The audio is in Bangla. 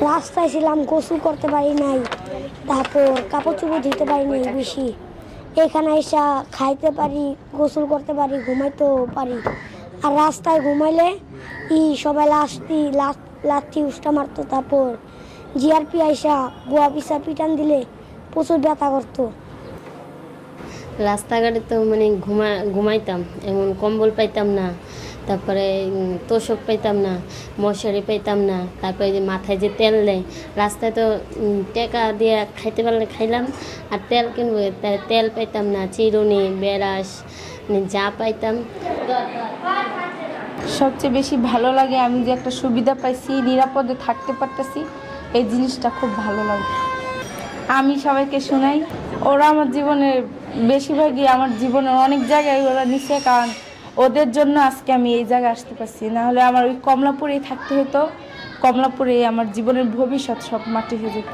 রাস্তায় ছিলাম, গোসল করতে পারি নাই, তারপর কাপড় চোপড় ধুতে পারি নাই বেশি। এখানে এসে খাইতে পারি, গোসল করতে পারি, ঘুমাইতেও পারি। আর রাস্তায় ঘুমাইলে সবাই লাঠি উষ্টা মারতো। তারপর জিআরপি আইসা গোয়া পিসা পিটান দিলে প্রচুর ব্যথা করতো। রাস্তাঘাটে তো মানে ঘুমাইতাম, এমন কম্বল পাইতাম না, তারপরে তোষক পাইতাম না, মশারি পাইতাম না, তারপরে যে মাথায় যে তেল দেয়, রাস্তায় তো টাকা দিয়ে খাইতে পারলে খাইলাম, আর তেল কিনবো, তেল পাইতাম না, চিরুনি বেরাস যা পাইতাম। সবচেয়ে বেশি ভালো লাগে আমি যে একটা সুবিধা পাইছি, নিরাপদে থাকতে পারতেছি, এই জিনিসটা খুব ভালো লাগে। আমি সবাইকে শোনাই, ওরা আমার জীবনের বেশিরভাগই আমার জীবনের অনেক জায়গায় ওরা নিছে, কারণ ওদের জন্য আজকে আমি এই জায়গায় আসতে পারছি। নাহলে আমার ওই কমলাপুরেই থাকতে হতো, কমলাপুরে আমার জীবনের ভবিষ্যৎ সব মাটি হয়ে যেত।